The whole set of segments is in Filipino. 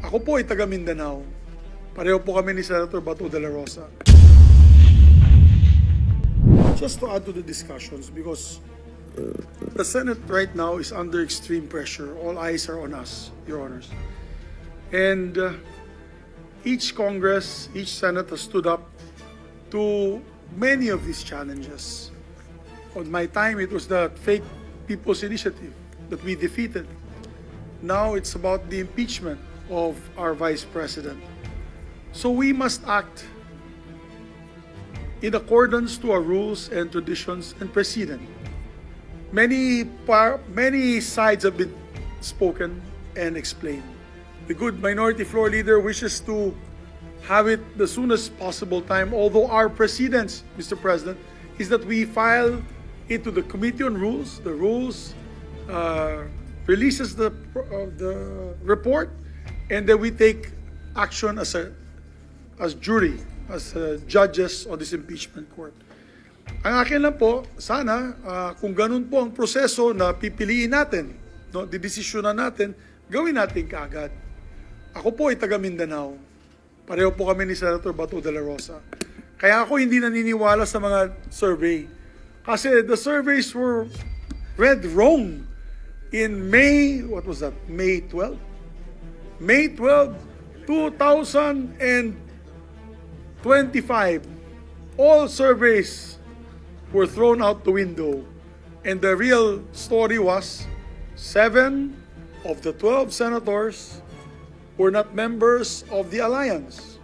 Ako po ay taga Mindanao. Pareho po kami ni Senator Bato de la Rosa. Just to add to the discussions, because the Senate right now is under extreme pressure. All eyes are on us, Your Honors. And each Congress, each Senate has stood up to many of these challenges. On my time, it was the fake People's Initiative that we defeated. Now it's about the impeachment of our Vice President. So we must act in accordance to our rules and traditions and precedent. Many sides have been spoken and explained. The good minority floor leader wishes to have it the soonest possible time, although our precedence, Mr. President, is that we file it to the Committee on Rules. The Rules releases the report, and then we take action as jury, as judges on this impeachment court. Ang akin lang po, sana kung ganun po ang proseso na pipiliin natin, no, didesisyonan natin, gawin natin kaagad. Ako po ay taga Mindanao. Pareho po kami ni Senator Bato de la Rosa. Kaya ako hindi naniniwala sa mga survey. Kasi the surveys were read wrong in May, what was that? May 12? May 12, 2025. All surveys were thrown out the window. And the real story was 7 of the 12 senators were not members of the alliance,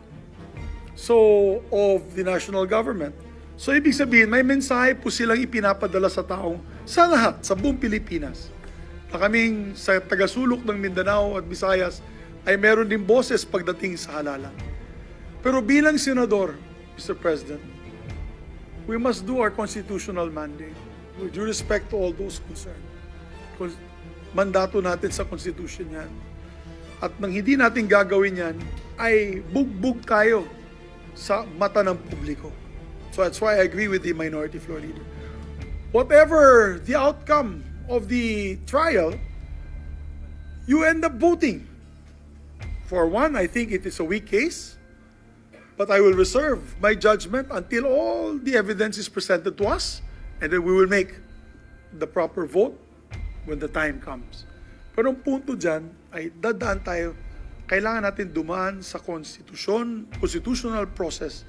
so of the national government. So ibig sabihin, may mensahe po silang ipinapadala sa taong, sa lahat, sa buong Pilipinas, na kaming sa tagasulok ng Mindanao at Visayas ay meron din boses pagdating sa halalan. Pero bilang senador, Mr. President, we must do our constitutional mandate with due respect to all those concerned. Mandato natin sa Constitution yan. At nang hindi natin gagawin yan, ay bugbog tayo sa mata ng publiko. So that's why I agree with the minority floor leader. Whatever the outcome of the trial, you end up voting. For one, I think it is a weak case, but I will reserve my judgment until all the evidence is presented to us, and then we will make the proper vote when the time comes. Pero ang punto dyan ay dadaan tayo, kailangan natin dumaan sa constitutional process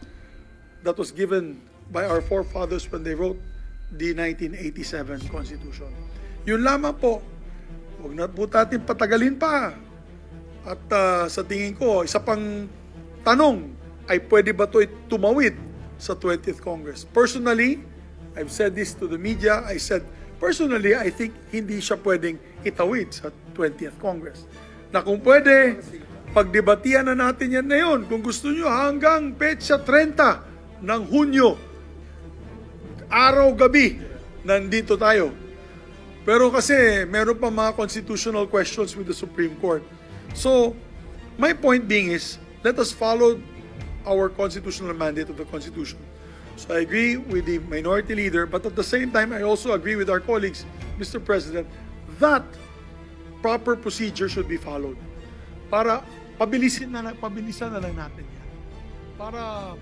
that was given by our forefathers when they wrote the 1987 Constitution. Yun lamang po, huwag na po natin patagalin pa. At sa tingin ko, isa pang tanong ay pwede ba ito tumawid sa 20th Congress? Personally, I've said this to the media, I said, personally, I think hindi siya pwedeng itawid sa 20th Congress. Na kung pwede, pagdebatihan na natin yan ngayon. Kung gusto nyo, hanggang petsa 30 ng Hunyo, araw-gabi, nandito tayo. Pero kasi, meron pa mga constitutional questions with the Supreme Court. So, my point being is, let us follow our constitutional mandate of the Constitution. So I agree with the minority leader, but at the same time, I also agree with our colleagues, Mr. President, that proper procedure should be followed. Para pabilisan na lang natin yan. Para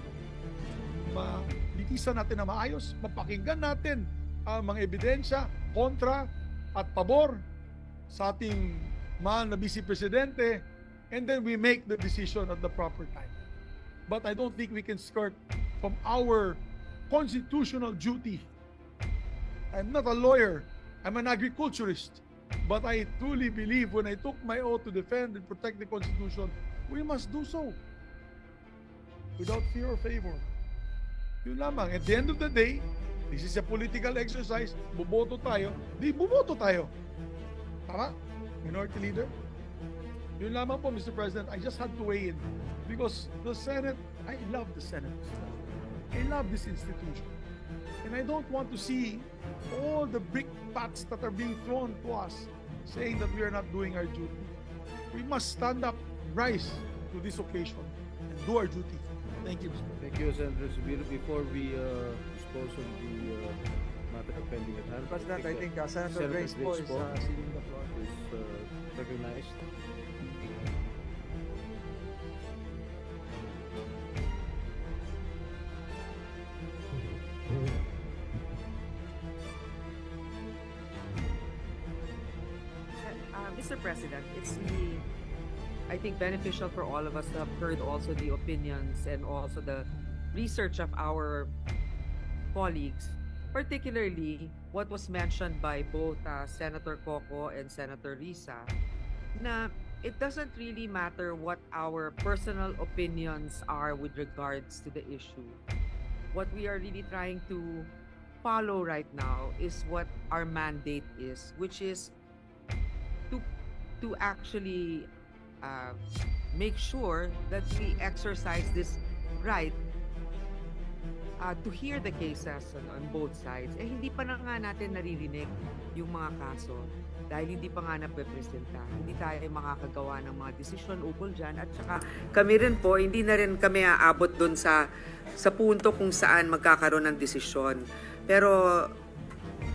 malitisan natin na maayos, mapakinggan natin ang mga ebidensya, kontra at pabor sa ating mahal na Vice Presidente, and then we make the decision at the proper time. But I don't think we can skirt from our constitutional duty. I'm not a lawyer. I'm an agriculturist. But I truly believe when I took my oath to defend and protect the Constitution, we must do so without fear or favor. Yun lamang. At the end of the day, this is a political exercise. Buboto tayo. Di buboto tayo. Tama? Minority Leader? Yun lamang po, Mr. President. I just had to weigh in. Because the Senate, I love the Senate. I love this institution. And I don't want to see all the brickbats that are being thrown to us saying that we are not doing our duty. We must stand up, rise to this occasion, and do our duty. Thank you, Mr. President. Thank you, Senator Subiro. Before we dispose of the matter pending at hand, President, I think Senator Grace po is seeking the floor. Is recognized. Mr. President, it's really, I think, beneficial for all of us to have heard also the opinions and also the research of our colleagues, particularly what was mentioned by both Senator Coco and Senator Risa, na it doesn't really matter what our personal opinions are with regards to the issue. What we are really trying to follow right now is what our mandate is, which is to actually make sure that we exercise this right to hear the cases on both sides. Eh, hindi pa na nga natin naririnig yung mga kaso dahil hindi pa nga napepresenta. Hindi tayo makakagawa ng mga desisyon ukol dyan. At saka kami rin po, hindi na rin kami aabot dun sa punto kung saan magkakaroon ng desisyon. Pero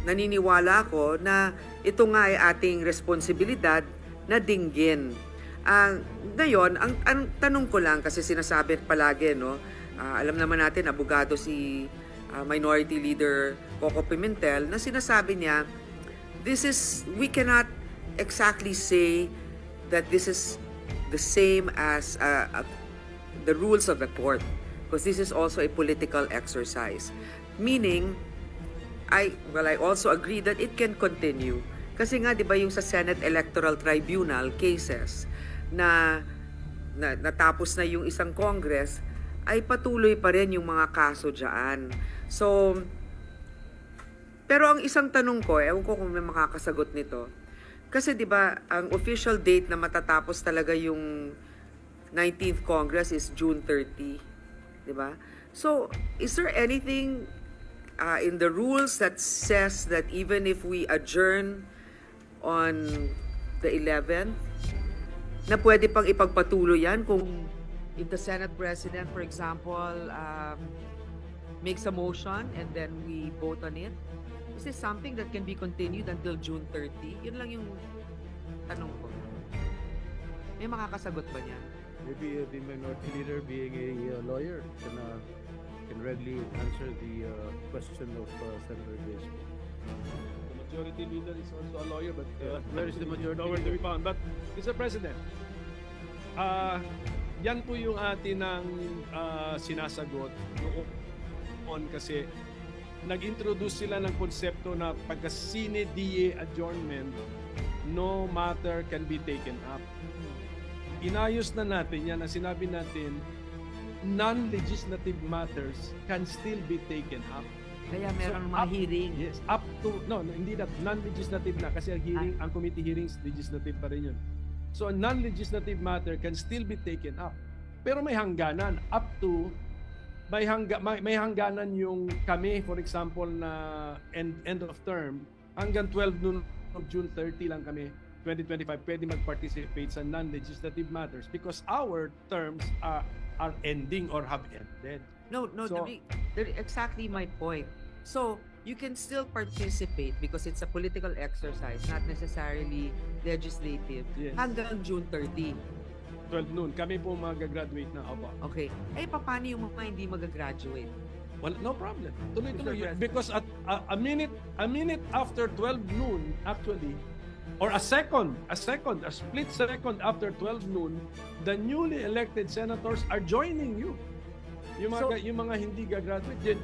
naniniwala ako na ito nga ay ating responsibilidad na dinggin. Ngayon, ang tanong ko lang, kasi sinasabi palagi, no, alam naman natin, abogado si Minority Leader Coco Pimentel, na sinasabi niya, we cannot exactly say that this is the same as the rules of the court, because this is also a political exercise. Meaning, I also agree that it can continue. Kasi nga, di ba, yung sa Senate Electoral Tribunal cases na natapos na yung isang Congress, ay patuloy pa rin yung mga kaso dyan. So, pero ang isang tanong ko, ewan ko kung may makakasagot nito, kasi di ba ang official date na matatapos talaga yung 19th Congress is June 30, di ba? So, is there anything in the rules that says that even if we adjourn on the 11th, na pwede pang ipagpatuloy yan kung if the Senate President, for example, makes a motion and then we vote on it? Is this something that can be continued until June 30? Yun lang yung tanong ko. May makakasagot ba niyan? Maybe the minority leader, being a lawyer, can readily answer the question of Senator Grace. The majority leader is also a lawyer, but Where is the majority nowhere to leader? be found. But, Mr. President, yan po yung atin ng sinasagot noon kasi nag-introduce sila ng konsepto na pagka sine die adjournment, no matter can be taken up. Inayos na natin yan, ang sinabi natin, non-legislative matters can still be taken up. Kaya meron mga hearing. Yes, up to, no, hindi na, non-legislative na kasi ang hearing, ang committee hearings, legislative pa rin yun. So a non-legislative matter can still be taken up. Pero may hangganan, up to, may hangganan yung kami, for example, na end of term, hanggang 12 noon of June 30 lang kami, 2025, pwede mag-participate sa non-legislative matters because our terms are ending or have ended. No, So, exactly my point. So, you can still participate because it's a political exercise, not necessarily legislative, Yes. hanggang June 30. 12 noon, kami po mag-graduate na. Opo. Okay. Eh, paano yung mga hindi mag-graduate? Well, no problem. Tuloy-tuloy. Mr. President. Because at a minute after 12 noon, actually, or a split second after 12 noon, the newly elected senators are joining you. Yung mga hindi gagraduate,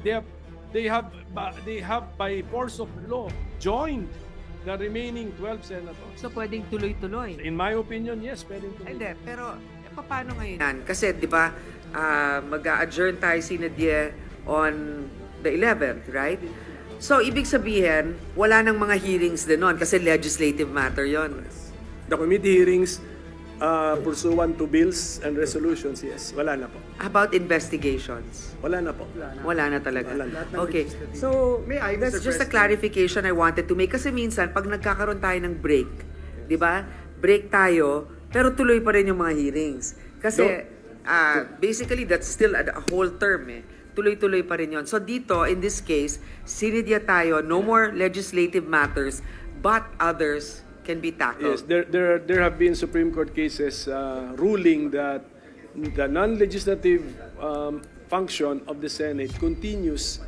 they have by force of law joined the remaining 12 senators. So, pwedeng tuloy-tuloy. In my opinion, yes, pwedeng tuloy. Hindi, pero paano ngayon? Kasi, di ba, mag-a-adjourn tayo sine die on the 11th, right? So, ibig sabihin, wala nang mga hearings din nun kasi legislative matter yon. The committee hearings pursuant to bills and resolutions, yes, wala na po. About investigations? Wala na po. Wala na talaga. Wala na. Okay. So, May I, that's Mr. just a President? clarification I wanted to make. Kasi minsan, pag nagkakaroon tayo ng break, di ba? Break tayo, pero tuloy pa rin yung mga hearings. Kasi, basically, that's still a whole term eh. Tuloy-tuloy pa rin yun. So dito, in this case, sinidya tayo, no more legislative matters, but others can be tackled. Yes, there have been Supreme Court cases ruling that the non-legislative function of the Senate continues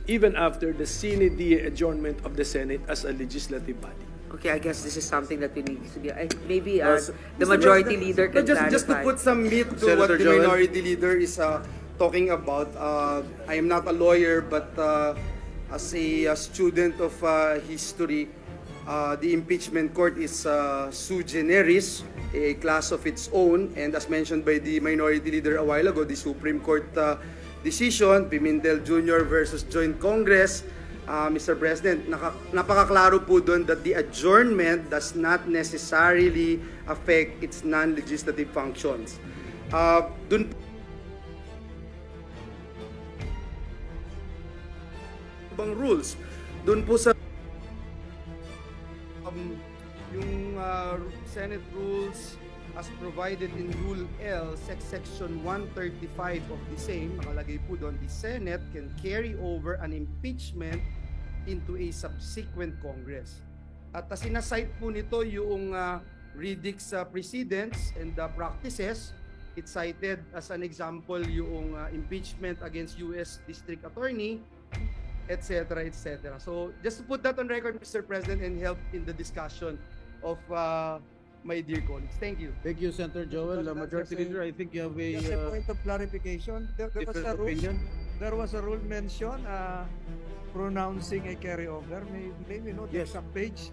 even after the sine die adjournment of the Senate as a legislative body. Okay, I guess this is something that we need to be. Maybe Yes. the Mr. majority President, leader can clarify. just to put some meat to Senator what the Joel. minority leader is talking about, I am not a lawyer, but as a student of history, the impeachment court is sui generis, a class of its own, and as mentioned by the minority leader a while ago, the Supreme Court decision, Pimentel Jr. versus Joint Congress, Mr. President, napakaklaro po doon that the adjournment does not necessarily affect its non-legislative functions. Doon bang rules? Doon po sa yung Senate rules as provided in Rule L, Section 135 of the same, nakalagay po doon, the Senate can carry over an impeachment into a subsequent Congress. At sinasite po nito yung Riddick's precedents and practices. It cited as an example yung impeachment against U.S. District Attorney, etc., etc. So just to put that on record, Mr. President, and help in the discussion of my dear colleagues. Thank you. Thank you, Senator Joel. But Majority just a- Leader, I think you have Just a a point of clarification. There was different a rule. opinion. There was a rule mentioned pronouncing a carryover. Maybe not the Yes. exact page.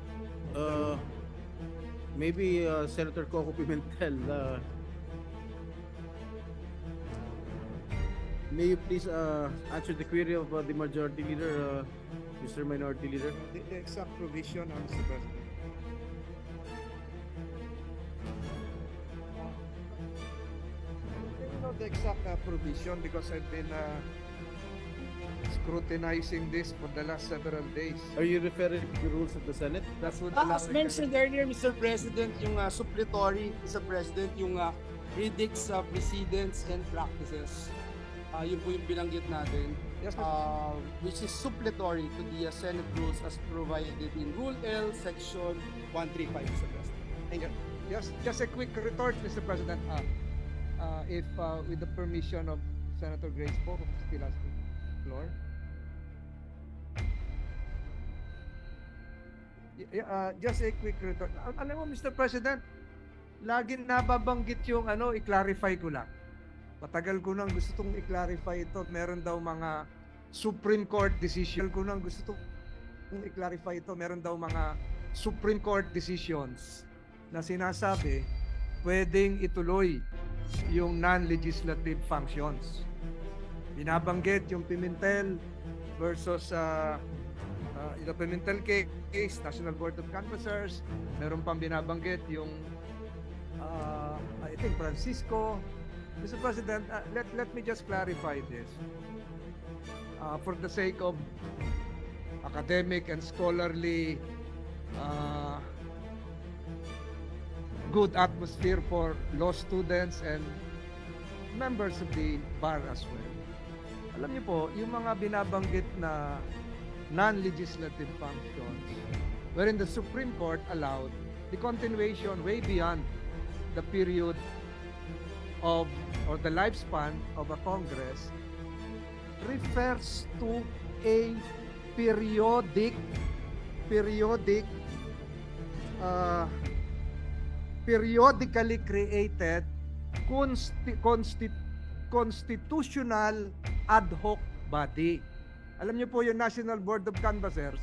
Maybe Senator Coco Pimentel. May you please answer the query of the Majority Leader, Mr. Minority Leader? The exact provision, Mr. President. I don't know the exact provision because I've been scrutinizing this for the last several days. Are you referring to the rules of the Senate? That's what As mentioned earlier, Mr. President, yung suppletory, Mr. President, yung Riddick's precedents and practices. Yun po yung binanggit natin. Yes, Mr. Which is suppletory to the Senate rules as provided in Rule L, Section 135, Mr. President. Thank you. Just a quick retort, Mr. President. If with the permission of Senator Grace Poe, who still has the floor. Just a quick retort. Alam mo, Mr. President, laging nababanggit yung i-clarify ko lang. Matagal ko nang gusto itong i-clarify ito. Meron daw mga Supreme Court decision. Ko nang gusto itong i-clarify ito. Meron daw mga Supreme Court decisions na sinasabi pwedeng ituloy yung non-legislative functions. Binabanggit yung Pimentel versus yung Pimentel case, National Board of Canvassers. Meron pang binabanggit yung I think Francisco. Mr. President, let me just clarify this. For the sake of academic and scholarly good atmosphere for law students and members of the bar as well. Alam niyo po, yung mga binabanggit na non-legislative functions wherein the Supreme Court allowed the continuation way beyond the period of or the lifespan of a Congress refers to a periodically created constitutional ad hoc body. Alam niyo po yung National Board of Canvassers,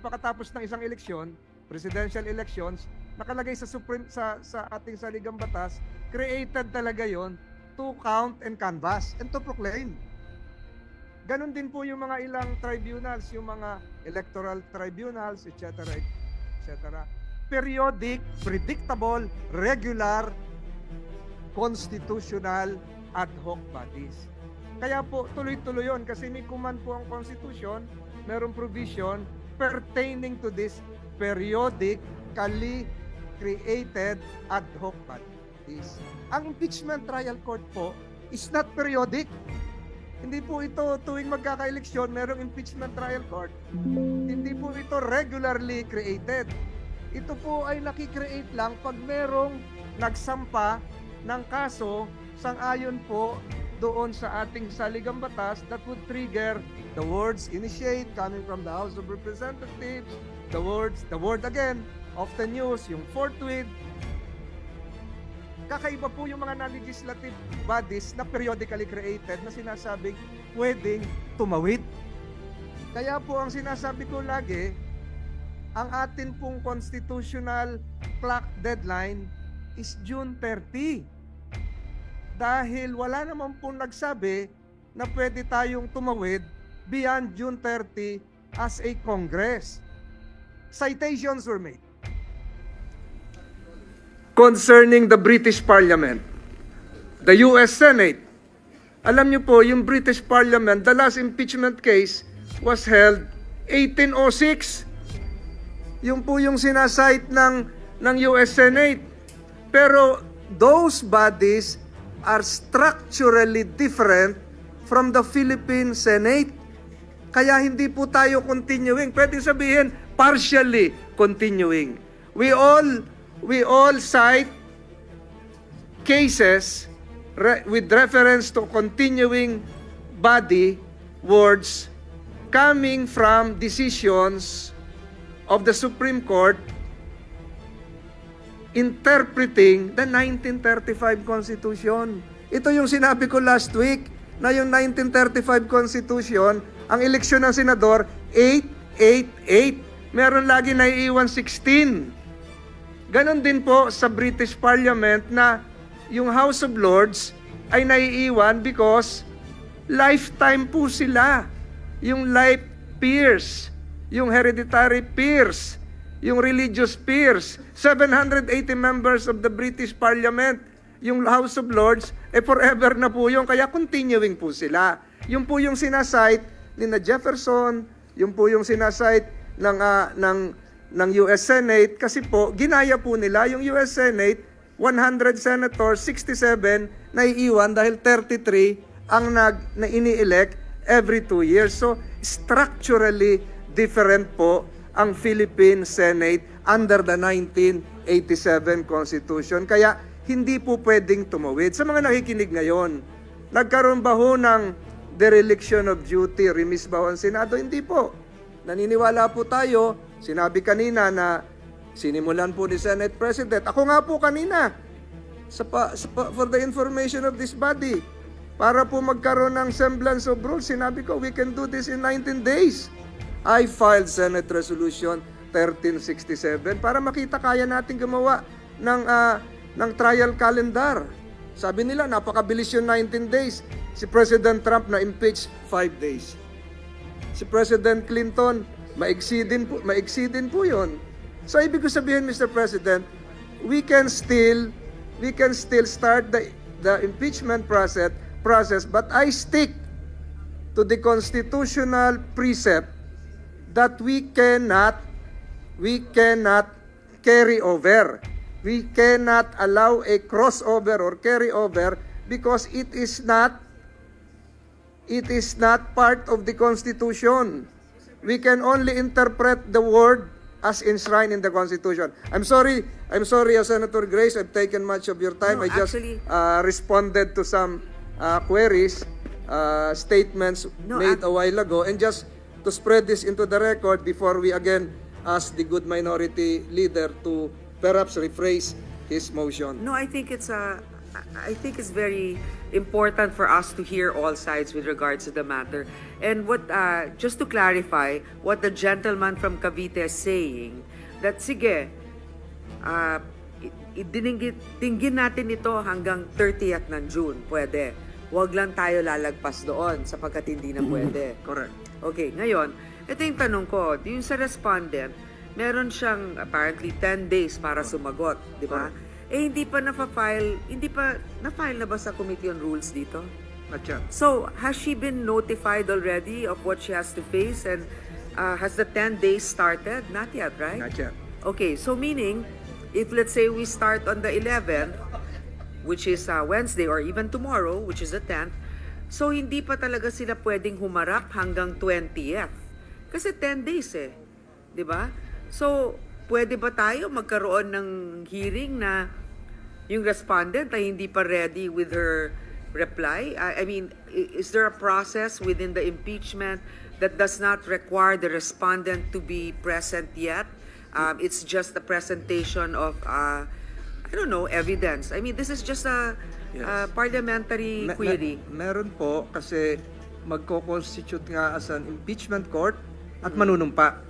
pagkatapos ng isang eleksyon, presidential elections, nakalagay sa ating saligang batas, created talaga yon to count and canvass and to proclaim. Ganon din po yung mga ilang tribunals, yung mga electoral tribunals, etc., etc. Periodic, predictable, regular, constitutional ad hoc bodies. Kaya po tuloy-tuloy yun kasi may kuman po ang Constitution, merong provision pertaining to this periodically created ad hoc bodies. Ang impeachment trial court po is not periodic. Hindi po ito tuwing magkaka-eleksyon merong impeachment trial court. Hindi po ito regularly created. Ito po ay nakikreate lang pag merong nagsampa ng kaso sang-ayon po doon sa ating saligang batas that would trigger the words initiate coming from the House of Representatives the word again of the news, yung forthwith. Kakaiba po yung mga non-legislative bodies na periodically created na sinasabing pwedeng tumawid. Kaya po ang sinasabi ko lagi, ang atin pong constitutional clock deadline is June 30. Dahil wala naman pong nagsabi na pwede tayong tumawid beyond June 30 as a Congress. Citations were made concerning the British Parliament, the US Senate. Alam niyo po, yung British Parliament, the last impeachment case was held 1806. Yung po yung sinasite ng US Senate. Pero those bodies are structurally different from the Philippine Senate. Kaya hindi po tayo continuing. Pwede sabihin, partially continuing. We all cite cases with reference to continuing body words coming from decisions of the Supreme Court interpreting the 1935 Constitution. Ito yung sinabi ko last week na yung 1935 Constitution, ang eleksyon ng senador, 888. Meron lagi na iiwan 16. Ganon din po sa British Parliament na yung House of Lords ay naiiwan because lifetime po sila. Yung life peers, yung hereditary peers, yung religious peers, 780 members of the British Parliament, yung House of Lords, forever na po yun. Kaya continuing po sila. Yung po yung sinasite ni na Jefferson, yung po yung sinasite ng US Senate, kasi po, ginaya po nila yung US Senate, 100 senators, 67 naiiwan dahil 33 ang na ini-elect every 2 years. So, structurally different po ang Philippine Senate under the 1987 Constitution. Kaya, hindi po pwedeng tumawid. Sa mga nakikinig ngayon, nagkaroon ba ho ng dereliction of duty, remiss ba ho ang Senado? Hindi po. Naniniwala po tayo. Sinabi kanina na sinimulan po ni Senate President. Ako nga po kanina, for the information of this body, para po magkaroon ng semblance of rules, sinabi ko, we can do this in 19 days. I filed Senate Resolution 1367 para makita kaya natin gumawa ng trial calendar. Sabi nila, napakabilis yung 19 days. Si President Trump na impeach 5 days. Si President Clinton, maigsidin po yun. So, ibig ko sabihin, Mr. President, we can still start the impeachment process, but I stick to the constitutional precept that we cannot carry over. We cannot allow a crossover or carry over because it is not part of the Constitution. We can only interpret the word as enshrined in the Constitution. I'm sorry, Senator Grace, I've taken much of your time. No, I just actually, responded to some queries, statements made a while ago, and just to spread this into the record before we again ask the good minority leader to perhaps rephrase his motion. No, I think it's very important for us to hear all sides with regards to the matter. And just to clarify, what the gentleman from Cavite is saying, that sige, dinggin natin ito hanggang 30th ng June, pwede. Huwag lang tayo lalagpas doon sapagkat hindi na pwede. Correct. Okay, ngayon, ito yung tanong ko, yung sa respondent, meron siyang apparently 10 days para sumagot, di ba? Hindi pa na-file na ba sa Committee on Rules dito? Not yet. So, has she been notified already of what she has to face, and has the 10 days started? Not yet, right? Not yet. Okay, so meaning, if let's say we start on the 11th, which is Wednesday, or even tomorrow, which is the 10th, so hindi pa talaga sila pwedeng humarap hanggang 20th. Kasi 10 days eh. Di ba? So, pwede ba tayo magkaroon ng hearing na yung respondent ay hindi pa ready with her reply? I mean, is there a process within the impeachment that does not require the respondent to be present yet. It's just the presentation of, I don't know, evidence. I mean, this is just a parliamentary query. Meron po kasi magko-constitute nga as an impeachment court at manunumpa.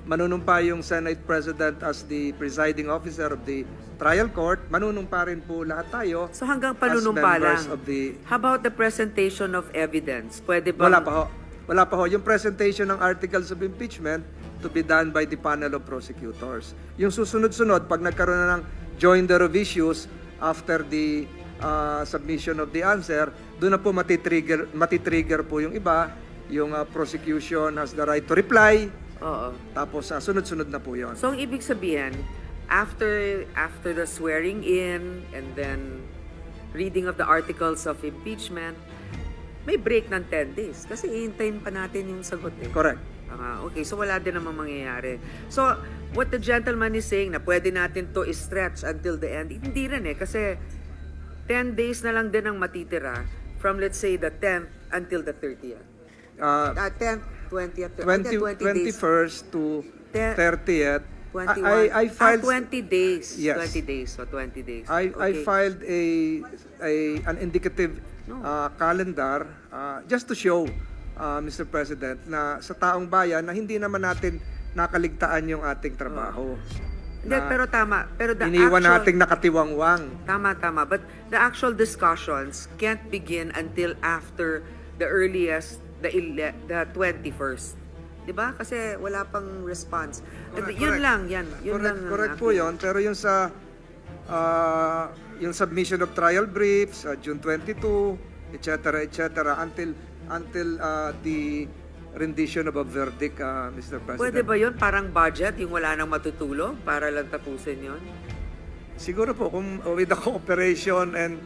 Manunumpa yung Senate President as the presiding officer of the trial court. Manunumpa rin po lahat tayo. So hanggang panunumpa lang. How about the presentation of evidence? Pwede ba? Wala pa ho. Wala pa ho. Yung presentation ng articles of impeachment to be done by the panel of prosecutors. Yung susunod-sunod, pag nagkaroon na ng joinder of issues after the submission of the answer, doon na po matitrigger po yung iba. Yung prosecution has the right to reply. Oo. Tapos sunod-sunod na po yun. So ang ibig sabihin, after the swearing in and then reading of the articles of impeachment, may break ng 10 days. Kasi iintayin pa natin yung sagot eh. Correct. Okay, so wala din naman mangyayari. So, what the gentleman is saying na pwede natin to stretch until the end, hindi rin eh. Kasi 10 days na lang din ang matitira from let's say the 10th until the 30th. 10th, 20th, 21st to 30th. 21. I filed 20 days. Yes. 20 days. So 20 days. I filed an indicative calendar just to show Mr. President na sa taong bayan na hindi naman natin nakaligtaan yung ating trabaho. Hindi, pero tama. Pero the iniwan actual, nating nakatiwangwang. Tama. But the actual discussions can't begin until after the earliest, the 21st. Diba? Kasi wala pang response. Yun lang, yan. Yun lang. Correct po yun. Pero yung sa yung submission of trial briefs, June 22, etc., until the rendition of a verdict, Mr. President. Pwede ba yun? Parang budget, yung wala nang matutulong para lang tapusin yun? Siguro po, kung with the cooperation and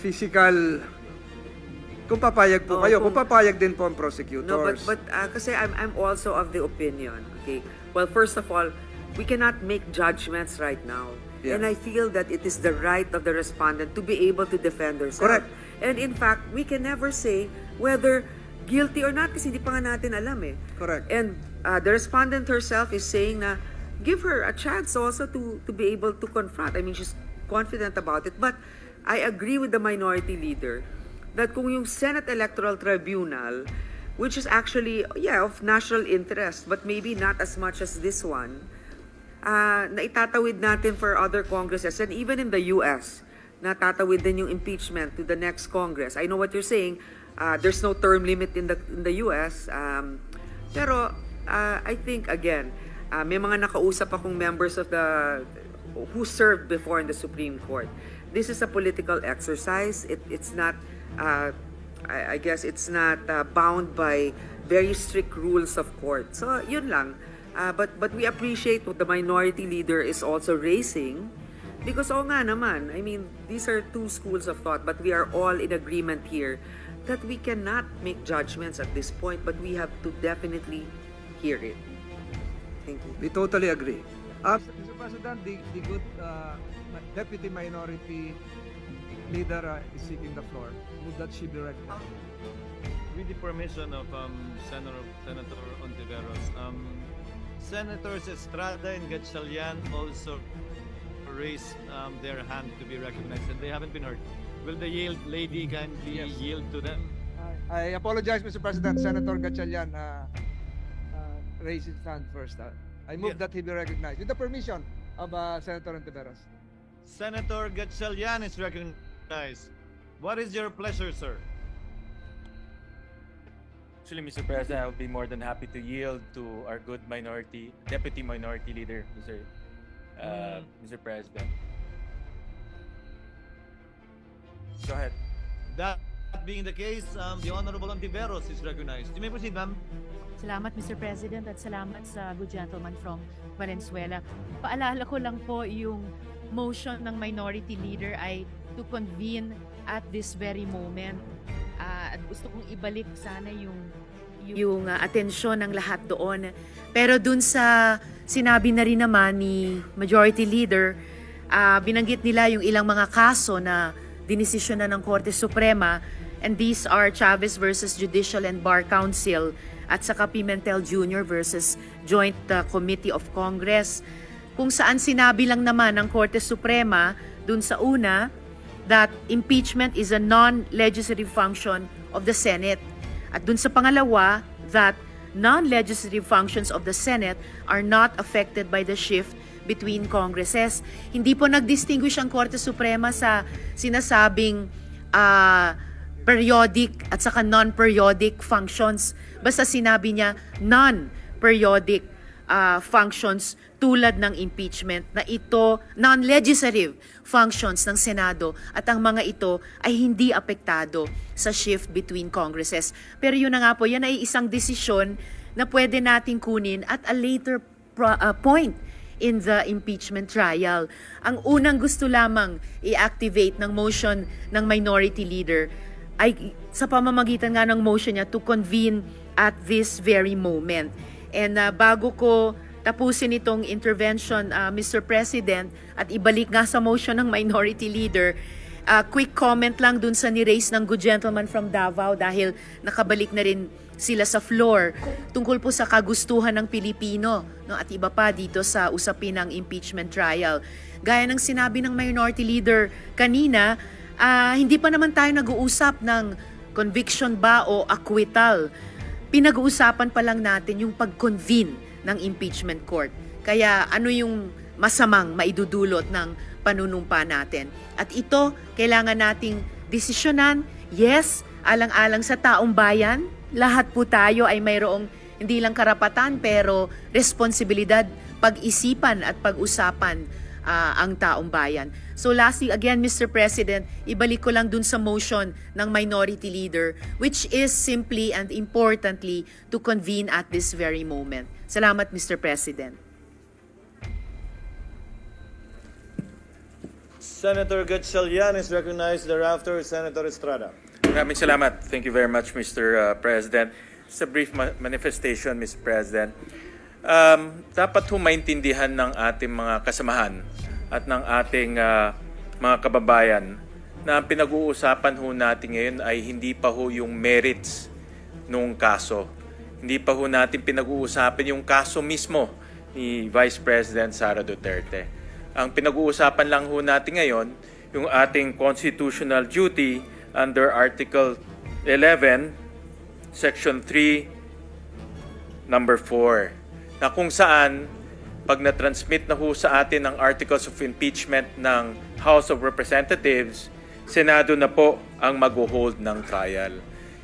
physical, kung papayag po kayo, kung papayag din po ang prosecutors. No, but kasi I'm also of the opinion, okay? Well, first of all, we cannot make judgments right now. Yeah. And I feel that it is the right of the respondent to be able to defend herself. Correct. And in fact, we can never say whether guilty or not kasi hindi pa nga natin alam eh. Correct. And the respondent herself is saying na give her a chance also to be able to confront. I mean, she's confident about it. But I agree with the minority leader that kung yung Senate Electoral Tribunal, which is actually, of national interest, but maybe not as much as this one, na itatawid natin for other congresses, and even in the US, natatawid din yung impeachment to the next Congress. I know what you're saying, there's no term limit in the US, pero I think, again, may mga nakausap akong members of who served before in the Supreme Court. This is a political exercise. It's not, I guess it's not bound by very strict rules of court. So, yun lang. But we appreciate what the minority leader is also raising because nga naman, I mean, these are two schools of thought, but we are all in agreement here that we cannot make judgments at this point, but we have to definitely hear it. Thank you. We totally agree. Mr. President, the good Deputy Minority Leader is seeking the floor. Would that she be recognized? With the permission of Senator Ontiveros, Senators Estrada and Gatchalian also raised their hand to be recognized, and they haven't been heard. Will the lady kindly yield to them? I apologize, Mr. President. Senator Gatchalian raised his hand first. I move that he be recognized with the permission of Senator Ontiveros. Senator Gatchalian is recognized. What is your pleasure, sir? Actually, Mr. President, I would be more than happy to yield to our good Deputy Minority Leader, Mr. President. Go ahead. That being the case, the Honorable Ontiveros is recognized. You may proceed, ma'am. Salamat, Mr. President, at salamat sa good gentleman from Valenzuela. Paalala ko lang po yung motion ng Minority Leader ay to convene at this very moment. At gusto kong ibalik sana yung atensyon ng lahat doon. Pero dun sa sinabi na rin naman ni Majority Leader, binanggit nila yung ilang mga kaso na dinesisyon na ng Korte Suprema. And these are Chavez versus Judicial and Bar Council at saka Pimentel Jr. versus Joint Committee of Congress, kung saan sinabi lang naman ng Korte Suprema dun sa una that impeachment is a non-legislative function of the Senate. At dun sa pangalawa, that non-legislative functions of the Senate are not affected by the shift between Congresses. Hindi po nag-distinguish ang Korte Suprema sa sinasabing periodic at saka non-periodic functions. Basta sinabi niya non-periodic functions tulad ng impeachment, na ito non-legislative functions ng Senado at ang mga ito ay hindi apektado sa shift between Congresses. Pero yun na nga po, yan ay isang desisyon na pwede nating kunin at a later point in the impeachment trial. Ang unang gusto lamang i-activate ng motion ng Minority Leader ay sa pamamagitan nga ng motion niya to convene at this very moment. And bago ko tapusin itong intervention, Mr. President, at ibalik nga sa motion ng Minority Leader, quick comment lang dun sa ni-raise ng good gentleman from Davao dahil nakabalik na rin sila sa floor tungkol po sa kagustuhan ng Pilipino, no, at iba pa dito sa usapin ng impeachment trial. Gaya ng sinabi ng Minority Leader kanina, hindi pa naman tayo nag-uusap ng conviction ba o acquittal. Pinag-uusapan pa lang natin yung pag-convene ng impeachment court. Kaya ano yung masamang maidudulot ng panunumpa natin? At ito, kailangan nating desisyonan. Yes, alang-alang sa taong bayan, lahat po tayo ay mayroong hindi lang karapatan pero responsibilidad, pag-isipan at pag-usapan ang taong bayan. So lastly, again, Mr. President, ibalik ko lang dun sa motion ng Minority Leader, which is simply and importantly to convene at this very moment. Salamat, Mr. President. Senator Gatchalian is recognized, thereafter Senator Estrada. Maraming salamat. Thank you very much, Mr. President. It's a brief manifestation, Mr. President. Dapat ho maintindihan ng ating mga kasamahan at ng ating mga kababayan na ang pinag-uusapan ho natin ngayon ay hindi pa ho yung merits nung kaso. Hindi pa ho natin pinag-uusapan yung kaso mismo ni Vice President Sara Duterte. Ang pinag-uusapan lang ho natin ngayon yung ating constitutional duty under Article 11, Section 3, Number 4. Na kung saan, pag na-transmit na ho sa atin ang Articles of Impeachment ng House of Representatives, Senado na po ang mag-hold ng trial.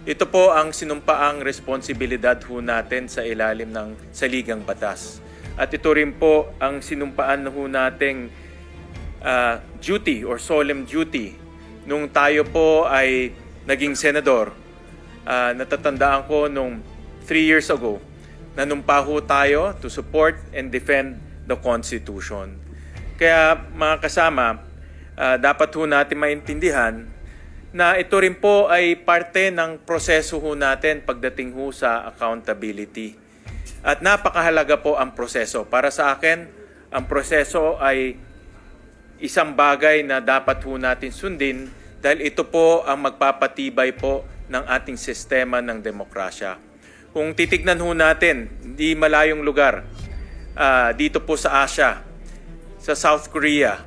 Ito po ang sinumpaang responsibilidad ho natin sa ilalim ng saligang batas. At ito rin po ang sinumpaan ho nating duty or solemn duty nung tayo po ay naging senador. Natatandaan ko nung 3 years ago, nanumpa ho tayo to support and defend the Constitution. Kaya mga kasama, dapat ho natin maintindihan na ito rin po ay parte ng proseso ho natin pagdating ho sa accountability. At napakahalaga po ang proseso. Para sa akin, ang proseso ay isang bagay na dapat ho natin sundin dahil ito po ang magpapatibay po ng ating sistema ng demokrasya. Kung titignan ho natin, di malayong lugar, dito po sa Asia, sa South Korea,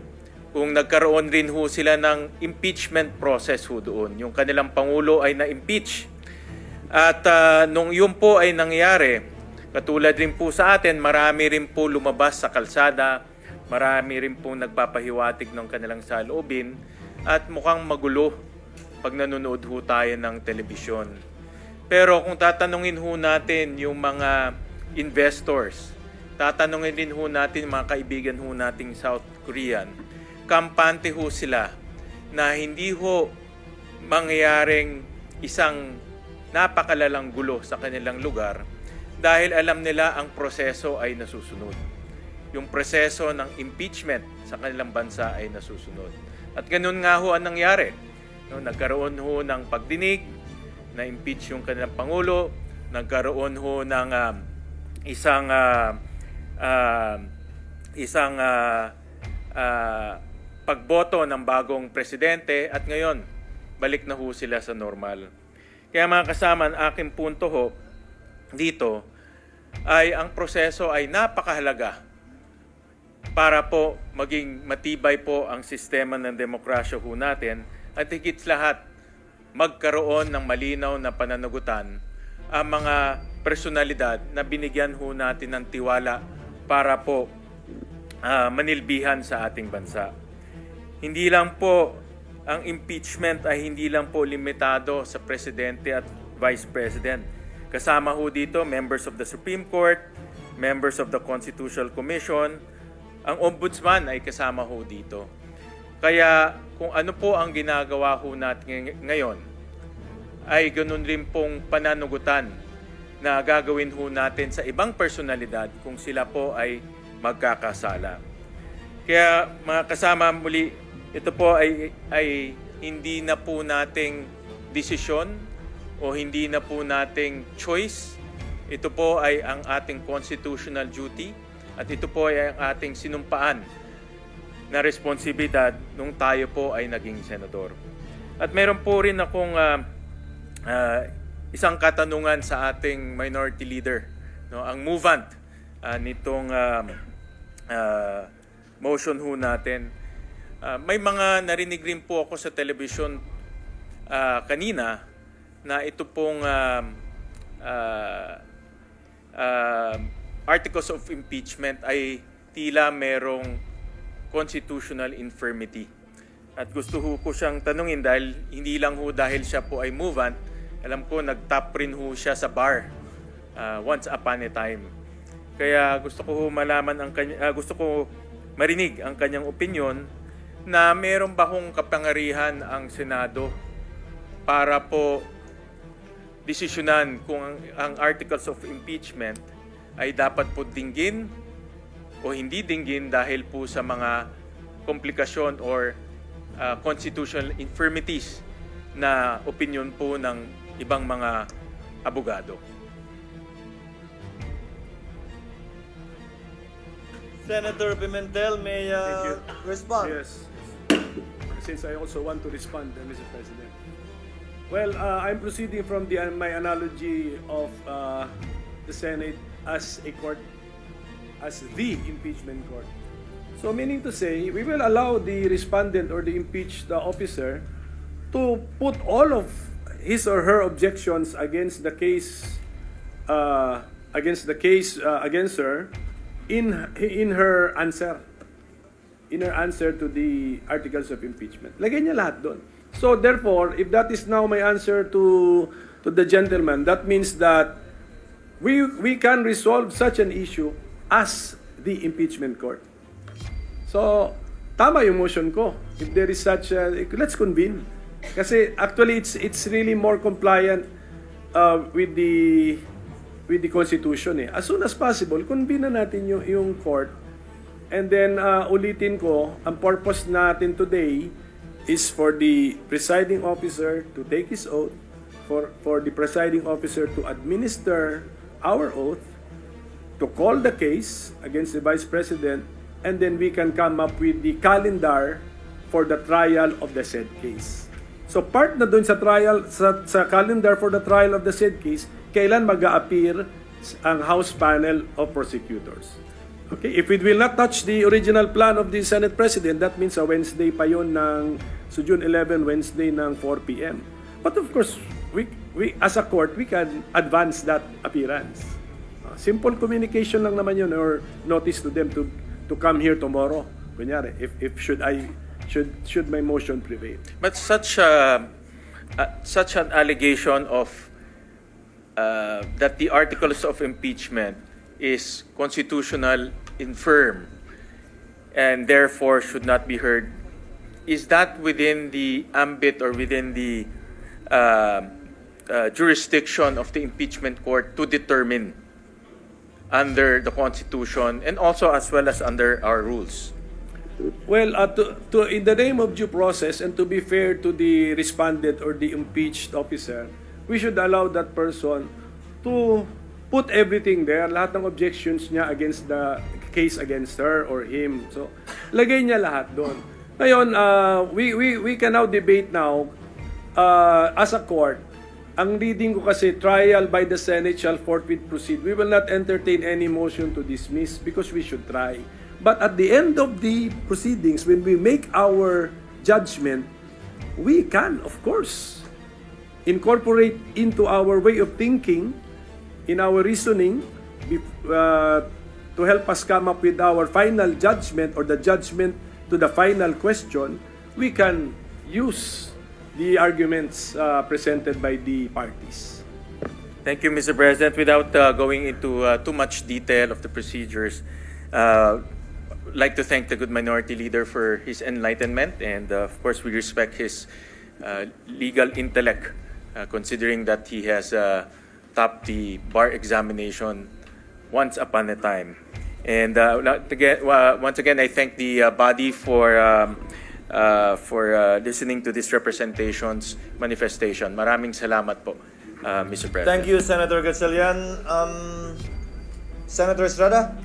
kung nagkaroon rin ho sila ng impeachment process ho doon. Yung kanilang Pangulo ay na-impeach. At nung yun po ay nangyari, katulad rin po sa atin, marami rin po lumabas sa kalsada, marami rin po nagpapahiwatig ng kanilang saloobin, at mukhang magulo pag nanonood ho tayo ng telebisyon. Pero kung tatanungin ho natin yung mga investors, tatanungin din ho natin mga kaibigan ho nating South Korean, kampante ho sila na hindi ho mangyayaring isang napakalalang gulo sa kanilang lugar dahil alam nila ang proseso ay nasusunod. Yung proseso ng impeachment sa kanilang bansa ay nasusunod. At ganun nga ho ang nangyari. No, nagkaroon ho ng pagdinig, na-impeach yung kanilang Pangulo, nagkaroon ho ng isang pagboto ng bagong presidente at ngayon balik na ho sila sa normal. Kaya mga kasama, ang aking punto ho dito ay ang proseso ay napakahalaga para po maging matibay po ang sistema ng demokrasya ho natin at higit sa lahat magkaroon ng malinaw na pananagutan ang mga personalidad na binigyan ho natin ng tiwala para po manilbihan sa ating bansa. Hindi lang po ang impeachment ay hindi lang po limitado sa Presidente at Vice President. Kasama ho dito members of the Supreme Court, members of the Constitutional Commission, ang Ombudsman ay kasama ho dito. Kaya kung ano po ang ginagawa ho natin ngayon, ay ganun rin pong pananugutan na gagawin ho natin sa ibang personalidad kung sila po ay magkakasala. Kaya mga kasama, muli, ito po ay hindi na po nating desisyon o hindi na po nating choice. Ito po ay ang ating constitutional duty at ito po ay ang ating sinumpaan na responsibilidad nung tayo po ay naging senador. At meron po rin akong isang katanungan sa ating minority leader, no, ang movant nitong motion ho natin. May mga narinig rin po ako sa television kanina na ito pong articles of impeachment ay tila merong constitutional infirmity. At gusto ko siyang tanungin dahil hindi lang ho dahil siya po ay movant, alam ko nag-top rin ho siya sa bar once upon a time. Kaya gusto ko malaman gusto ko marinig ang kanyang opinion na meron ba hong kapangyarihan ang Senado para po desisyonan kung ang articles of impeachment ay dapat po dinggin o hindi dinggin dahil po sa mga komplikasyon or constitutional infirmities na opinion po ng ibang mga abogado. Senator Pimentel may respond. Yes. Since I also want to respond, Mr. President. Well, I'm proceeding from my analogy of the Senate as a court, as the impeachment court. So meaning to say, we will allow the respondent or the impeached officer to put all of his or her objections against the case, against her in her answer. In her answer to the articles of impeachment. Lagay niya lahat doon. So therefore, if that is now my answer to the gentleman, that means that we can resolve such an issue as the impeachment court. So tama yung motion ko. If there is such let's convene. Kasi actually it's really more compliant with the Constitution eh. As soon as possible, convene na natin yung court. And then ulitin ko, ang purpose natin today is for the presiding officer to take his oath, for the presiding officer to administer our oath, to call the case against the Vice President, and then we can come up with the calendar for the trial of the said case. So part na dun sa trial, sa calendar for the trial of the said case, kailan mag-a-appear ang House panel of prosecutors. Okay, if it will not touch the original plan of the Senate President, that means a Wednesday pa yun so June 11, Wednesday ng 4 p.m. But of course, we as a court, we can advance that appearance. Simple communication lang naman yun or notice to them to come here tomorrow. Kunyari, if should my motion prevail. But such an allegation of that the articles of impeachment is constitutional infirm and therefore should not be heard, is that within the ambit or within the jurisdiction of the impeachment court to determine under the Constitution and also as well as under our rules? Well, in the name of due process and to be fair to the respondent or the impeached officer, we should allow that person to put everything there, lahat ng objections niya against the case against her or him. So, lagay niya lahat doon. Ngayon, we can now debate now as a court, ang reading ko kasi, trial by the Senate shall forthwith proceed. We will not entertain any motion to dismiss because we should try. But at the end of the proceedings, when we make our judgment, we can, of course, incorporate into our way of thinking, in our reasoning, to help us come up with our final judgment or the judgment to the final question. We can use the arguments presented by the parties. Thank you, Mr. President. Without going into too much detail of the procedures, I'd like to thank the good minority leader for his enlightenment, and of course we respect his legal intellect, considering that he has topped the bar examination once upon a time. And once again, I thank the body for listening to this representation's manifestation. Maraming salamat po, Mr. President. Thank you, Senator Gatchalian. Senator Estrada?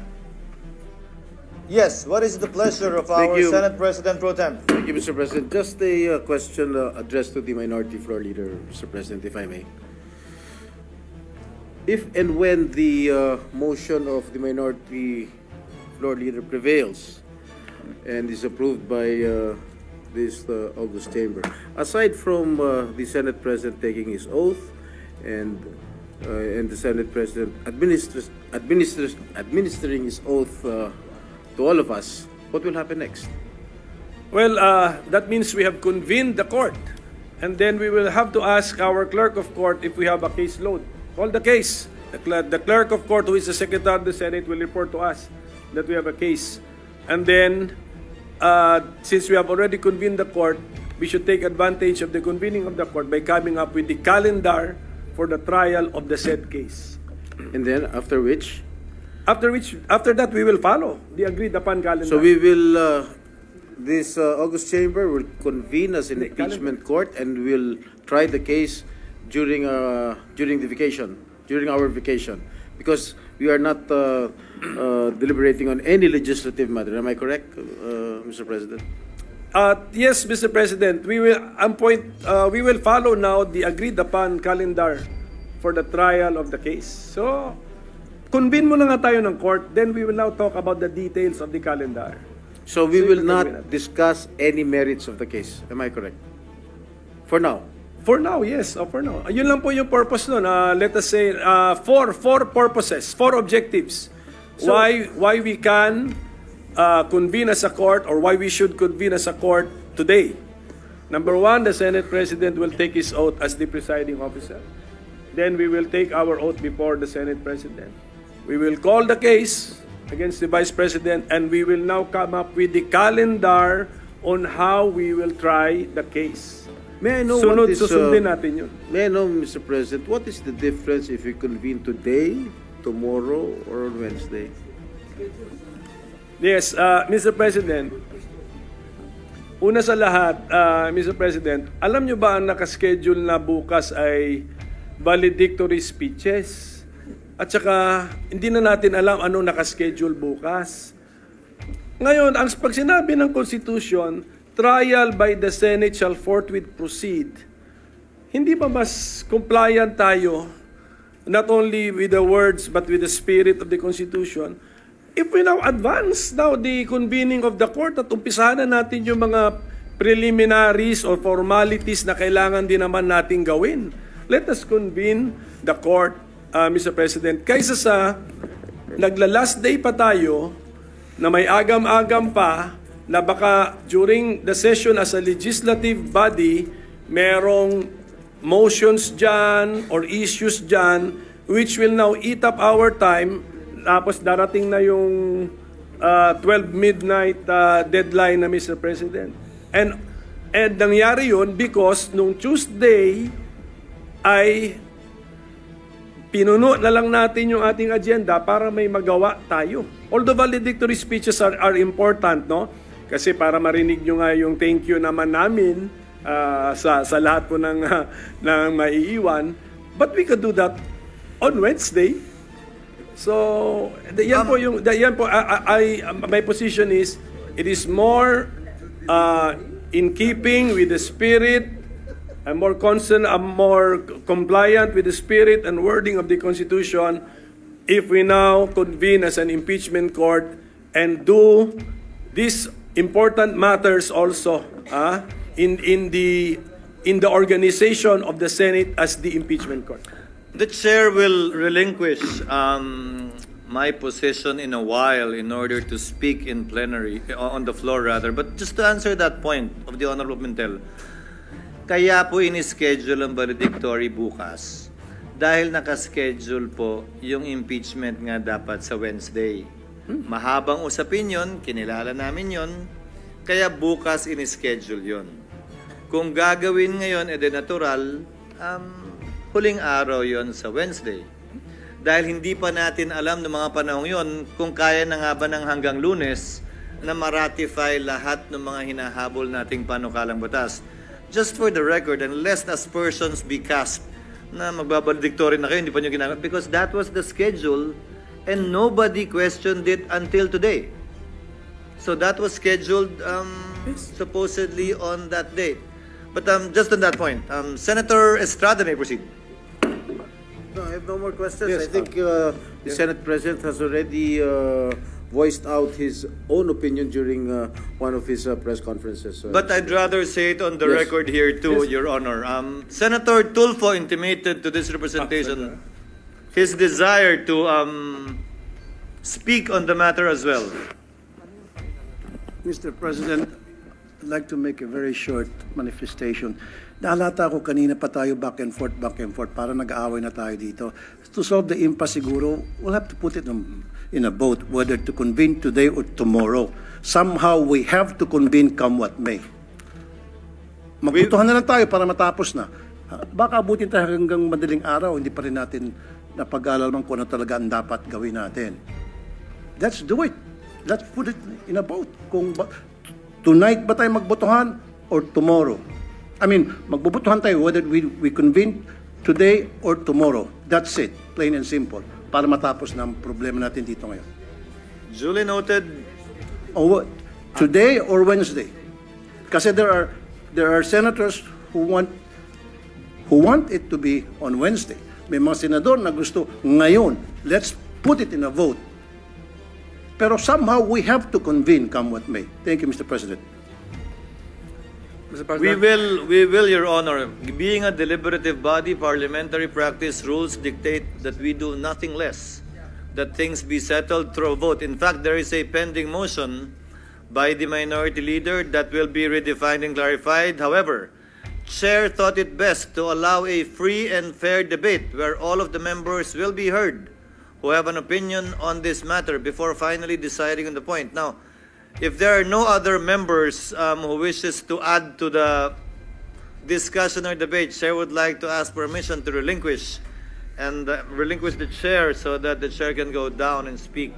Yes, what is the pleasure of our Senate President Pro Tem? Thank you, Mr. President. Just a question addressed to the Minority Floor Leader, Mr. President, if I may. If and when the motion of the Minority Floor Leader prevails and is approved by this August Chamber, aside from the Senate President taking his oath and the Senate President administering his oath to all of us, what will happen next? Well, that means we have convened the court, and then we will have to ask our clerk of court if we have a case load. Call the case. The clerk of court, who is the Secretary of the Senate, will report to us that we have a case. And then, since we have already convened the court, we should take advantage of the convening of the court by coming up with the calendar for the trial of the said case. And then, after that, we will follow the agreed upon calendar. So we will, this August Chamber will convene as an impeachment court and will try the case during our vacation, because we are not deliberating on any legislative matter. Am I correct, Mr. President? Yes, Mr. President. We will follow now the agreed upon calendar for the trial of the case. So, convene muna nga tayo ng court, then we will now talk about the details of the calendar. So we will not discuss any merits of the case. Am I correct? For now. For now, yes. For now. Yun lang po yung purpose nun. Let us say, four purposes, four objectives. So, why we can convene as a court, or why we should convene as a court today. Number one, the Senate President will take his oath as the presiding officer. Then we will take our oath before the Senate President. We will call the case against the Vice President, and we will now come up with the calendar on how we will try the case. May I know susundin natin yun. May I know, Mr. President, what is the difference if we convene today, tomorrow, or on Wednesday? Yes, Mr. President. Una sa lahat, Mr. President, alam nyo ba ang nakaschedule na bukas ay valedictory speeches? At saka, hindi na natin alam anong nakaschedule bukas. Ngayon, pag sinabi ng Constitution, trial by the Senate shall forthwith proceed. Hindi ba mas compliant tayo, not only with the words, but with the spirit of the Constitution, if we now advance now the convening of the court at umpisahan na natin yung mga preliminaries or formalities na kailangan din naman natin gawin. Let us convene the court, Mr. President, kaysa sa nagla-last day pa tayo na may agam-agam pa na baka during the session as a legislative body, merong motions dyan or issues dyan which will now eat up our time, tapos darating na yung 12 midnight deadline na, Mr. President. And nangyari yun because nung Tuesday ay pinuno na lang natin yung ating agenda para may magawa tayo. Although valedictory speeches are important, no? Kasi para marinig nyo nga yung thank you naman namin sa lahat po ng maiiwan. But we could do that on Wednesday. So, my position is, it is more in keeping with the spirit I'm more concerned, I'm more compliant with the spirit and wording of the Constitution if we now convene as an impeachment court and do these important matters also in the organization of the Senate as the impeachment court. The chair will relinquish my position in a while in order to speak in plenary, on the floor rather. But just to answer that point of the Honorable Pimentel, kaya po in-schedule ang valedictory bukas dahil nakaschedule po yung impeachment nga dapat sa Wednesday. Mahabang usapin yun, kinilala namin yun, kaya bukas in-schedule yun. Kung gagawin ngayon, edi natural, huling araw yon sa Wednesday. Dahil hindi pa natin alam ng mga panahong yon kung kaya na nga ba ng hanggang Lunes na ma-ratify lahat ng mga hinahabol nating panukalang batas. Just for the record, unless aspersions be cast na magbabaliktorin na kayo, hindi pa nyo ginagawa, because that was the schedule and nobody questioned it until today. So that was scheduled supposedly on that date. But just on that point, Senator Estrada may proceed. No, I have no more questions. Yes, I think the Senate President has already voiced out his own opinion during one of his press conferences. But I'd rather say it on the Yes. record here too, Your Honor. Senator Tulfo intimated to this representation his desire to speak on the matter as well. Mr. President, I'd like to make a very short manifestation. Naalata ko kanina pa tayo back and forth, para nag-aaway na tayo dito. To solve the impasse siguro, we'll have to put it in a vote whether to convene today or tomorrow. Somehow we have to convene come what may. Magbutuhan na lang tayo para matapos na. Baka abutin tayo hanggang madaling araw, hindi pa rin natin napag-alalaman kung ano talaga ang dapat gawin natin. Let's do it. Let's put it in a vote. Kung tonight ba tayo magbotohan or tomorrow? I mean, magbubutuhan tayo whether we convene today or tomorrow. That's it, plain and simple, para matapos na ang problema natin dito ngayon. Duly noted. Today or Wednesday? Kasi there are senators who want it to be on Wednesday. May mga senador na gusto ngayon. Let's put it in a vote. Pero somehow we have to convene come what may. Thank you, Mr. President. We will, Your Honor. Being a deliberative body, parliamentary practice rules dictate that we do nothing less, that things be settled through a vote. In fact, there is a pending motion by the minority leader that will be redefined and clarified. However, Chair thought it best to allow a free and fair debate where all of the members will be heard who have an opinion on this matter before finally deciding on the point. Now, if there are no other members who wishes to add to the discussion or debate, Chair would like to ask permission to relinquish the chair so that the chair can go down and speak